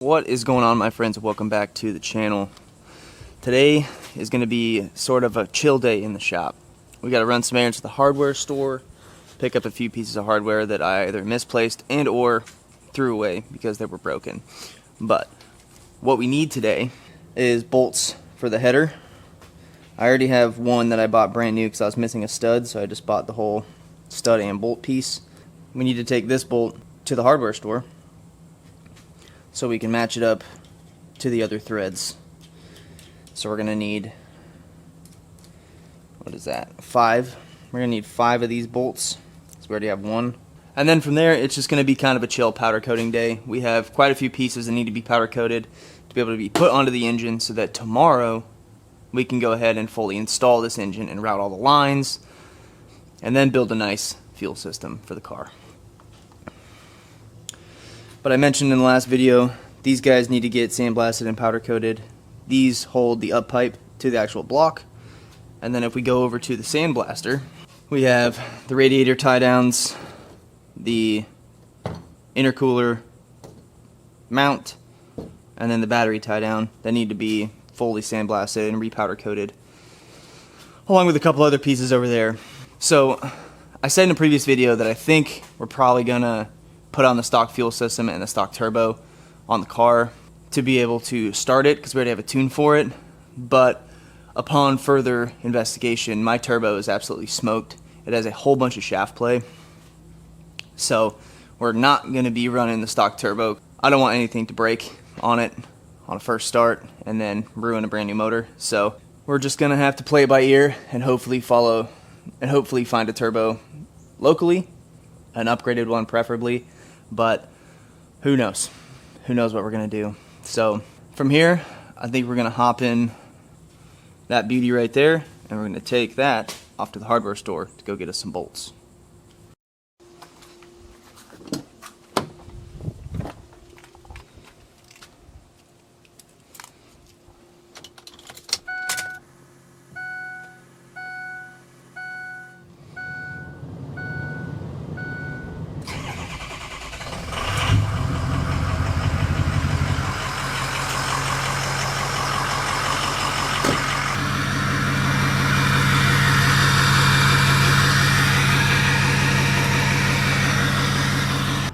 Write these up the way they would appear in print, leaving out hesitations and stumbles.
What is going on, my friends? Welcome back to the channel. Today is going to be sort of a chill day in the shop. We got to run some errands to the hardware store, pick up a few pieces of hardware that I either misplaced and or threw away because they were broken. But what we need today is bolts for the header. I already have one that I bought brand new because I was missing a stud, so I just bought the whole stud and bolt piece. We need to take this bolt to the hardware store so we can match it up to the other threads. So we're gonna need, what is that, 5. We're gonna need 5 of these bolts, so we already have 1. And then from there, it's just gonna be kind of a chill powder coating day. We have quite a few pieces that need to be powder coated to be able to be put onto the engine so that tomorrow we can go ahead and fully install this engine and route all the lines and then build a nice fuel system for the car. But I mentioned in the last video, these guys need to get sandblasted and powder coated. These hold the up pipe to the actual block. And then if we go over to the sandblaster, we have the radiator tie downs, the intercooler mount, and then the battery tie down that need to be fully sandblasted and repowder coated, along with a couple other pieces over there. So I said in a previous video that I think we're probably gonna put on the stock fuel system and the stock turbo on the car to be able to start it, because we already have a tune for it. But upon further investigation, my turbo is absolutely smoked. It has a whole bunch of shaft play, so we're not going to be running the stock turbo. I don't want anything to break on it on a first start and then ruin a brand new motor. So we're just going to have to play it by ear and hopefully find a turbo locally, an upgraded one preferably. But who knows? Who knows what we're going to do? So from here, I think we're going to hop in that beauty right there, and we're going to take that off to the hardware store to go get us some bolts.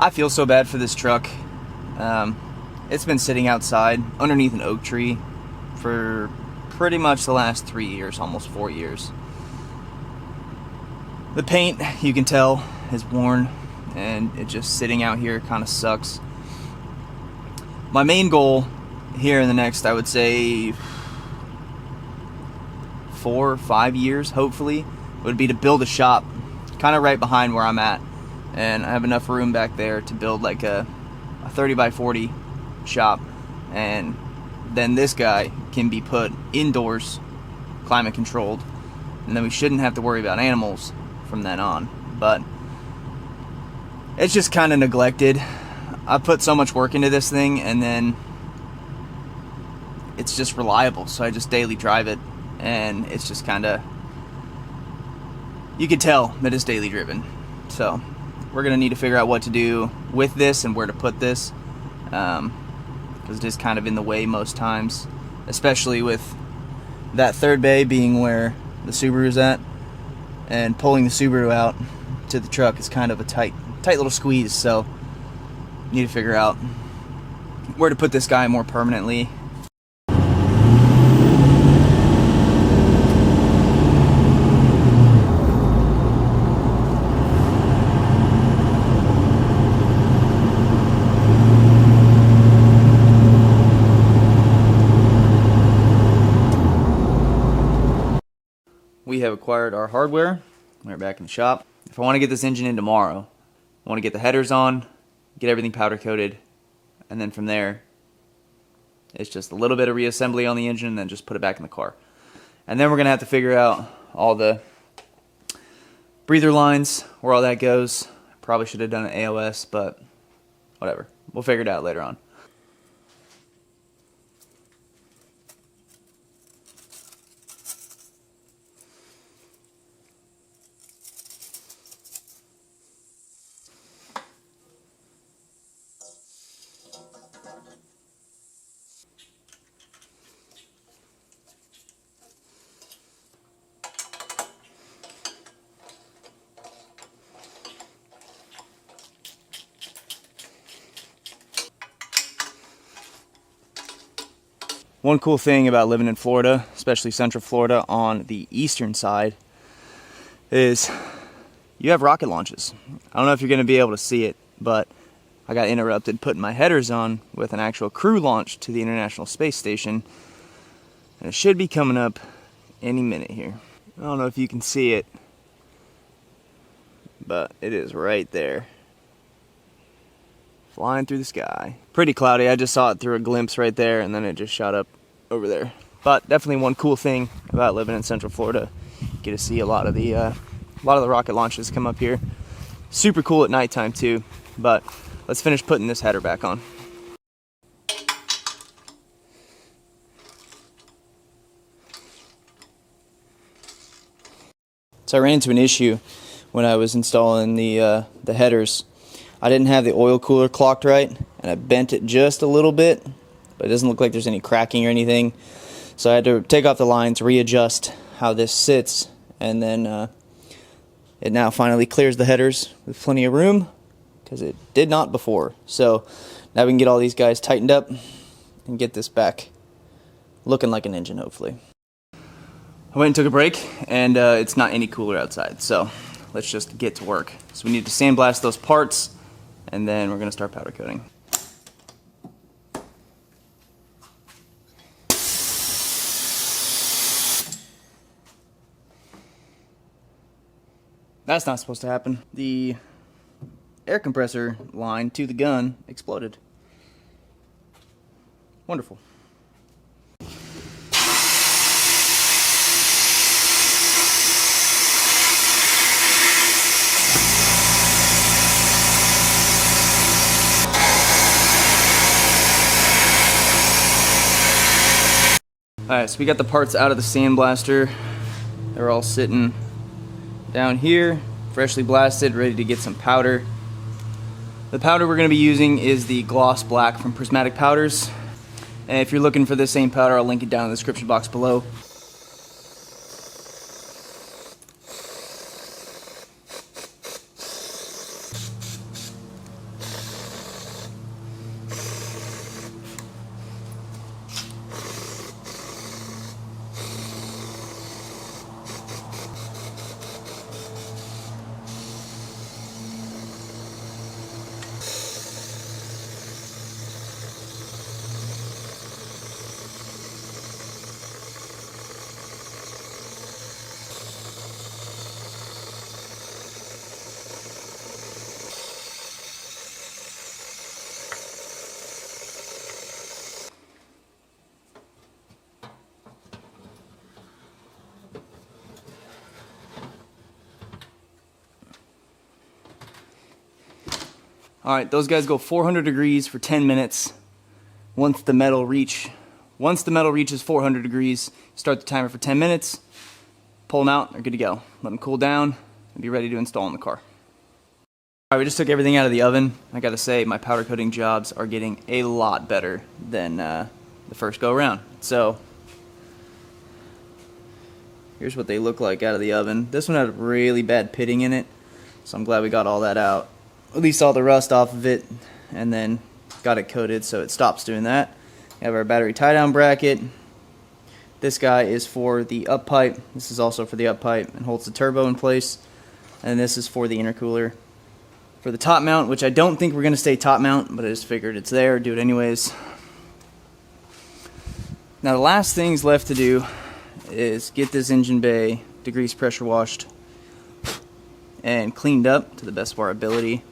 I feel so bad for this truck. It's been sitting outside underneath an oak tree for pretty much the last 3 years, almost 4 years. The paint, you can tell, is worn, and it just sitting out here kind of sucks. My main goal here in the next, I would say, 4 or 5 years, hopefully, would be to build a shop kind of right behind where I'm at. And I have enough room back there to build like a 30 by 40 shop, and then this guy can be put indoors, climate controlled, and then we shouldn't have to worry about animals from then on. But it's just kind of neglected. I put so much work into this thing, and then it's just reliable, so I just daily drive it, and it's just kind of, you can tell that it's daily driven. So we're going to need to figure out what to do with this and where to put this, because it is kind of in the way most times, especially with that third bay being where the Subaru's at, and pulling the Subaru out to the truck is kind of a tight little squeeze. So need to figure out where to put this guy more permanently. We have acquired our hardware. We're back in the shop. If I want to get this engine in tomorrow, I want to get the headers on, get everything powder coated, and then from there, it's just a little bit of reassembly on the engine and then just put it back in the car. And then we're going to have to figure out all the breather lines, where all that goes. Probably should have done an AOS, but whatever. We'll figure it out later on. One cool thing about living in Florida, especially Central Florida on the eastern side, is you have rocket launches. I don't know if you're going to be able to see it, but I got interrupted putting my headers on with an actual crew launch to the International Space Station, and it should be coming up any minute here. I don't know if you can see it, but it is right there, flying through the sky. Pretty cloudy. I just saw it through a glimpse right there, and then it just shot up over there. But definitely one cool thing about living in Central Florida, you get to see a lot of the rocket launches come up here. Super cool at nighttime too. But let's finish putting this header back on. So I ran into an issue when I was installing the headers. I didn't have the oil cooler clocked right, and I bent it just a little bit, but it doesn't look like there's any cracking or anything. So I had to take off the lines, readjust how this sits, and then it now finally clears the headers with plenty of room, because it did not before. So now we can get all these guys tightened up and get this back looking like an engine, hopefully. I went and took a break, and it's not any cooler outside, so let's just get to work. So we need to sandblast those parts, and then we're going to start powder coating. That's not supposed to happen. The air compressor line to the gun exploded. Wonderful. Alright, so we got the parts out of the sandblaster. They're all sitting down here, freshly blasted, ready to get some powder. The powder we're going to be using is the Gloss Black from Prismatic Powders. And if you're looking for the same powder, I'll link it down in the description box below. Alright, those guys go 400 degrees for 10 minutes. Once the metal reaches 400 degrees, start the timer for 10 minutes, pull them out, they're good to go. Let them cool down, and be ready to install in the car. Alright, we just took everything out of the oven. I gotta say, my powder coating jobs are getting a lot better than the first go around. So, here's what they look like out of the oven. This one had really bad pitting in it, so I'm glad we got all that out. At least all the rust off of it, and then got it coated so it stops doing that. We have our battery tie-down bracket. This guy is for the up pipe. This is also for the up pipe and holds the turbo in place. And this is for the intercooler. For the top mount, which I don't think we're going to stay top mount, but I just figured it's there, do it anyways. Now the last things left to do is get this engine bay degrease pressure washed and cleaned up to the best of our ability.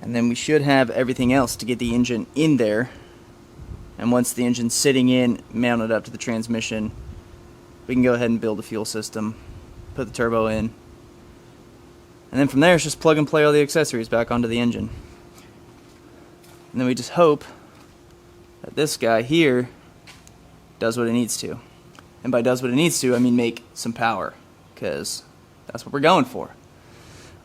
And then we should have everything else to get the engine in there. And once the engine's sitting in, mounted up to the transmission, we can go ahead and build a fuel system, put the turbo in. And then from there, it's just plug and play all the accessories back onto the engine. And then we just hope that this guy here does what it needs to. And by does what it needs to, I mean make some power, because that's what we're going for.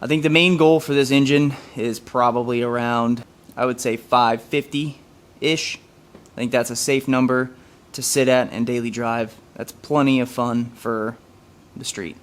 I think the main goal for this engine is probably around, I would say 550-ish. I think that's a safe number to sit at and daily drive. That's plenty of fun for the street.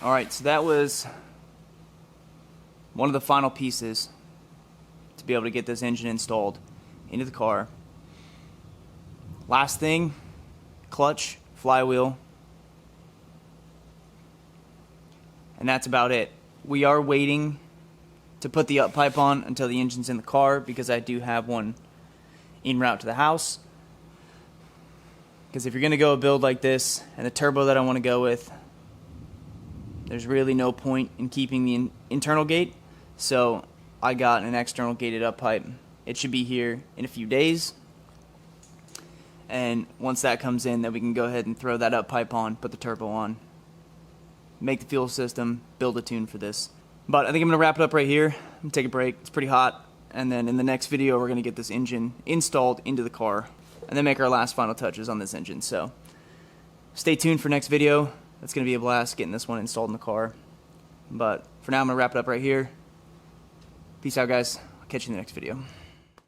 Alright, so that was one of the final pieces to be able to get this engine installed into the car. Last thing, clutch, flywheel, and that's about it. We are waiting to put the up pipe on until the engine's in the car, because I do have one en route to the house. Because if you're going to go a build like this, and the turbo that I want to go with, there's really no point in keeping the internal gate, so I got an external gated up pipe. It should be here in a few days, and once that comes in, then we can go ahead and throw that up pipe on, put the turbo on, make the fuel system, build a tune for this. But I think I'm going to wrap it up right here and take a break. It's pretty hot, and then in the next video we're going to get this engine installed into the car and then make our last final touches on this engine. So stay tuned for next video. That's going to be a blast getting this one installed in the car. But for now I'm going to wrap it up right here. Peace out, guys. I'll catch you in the next video.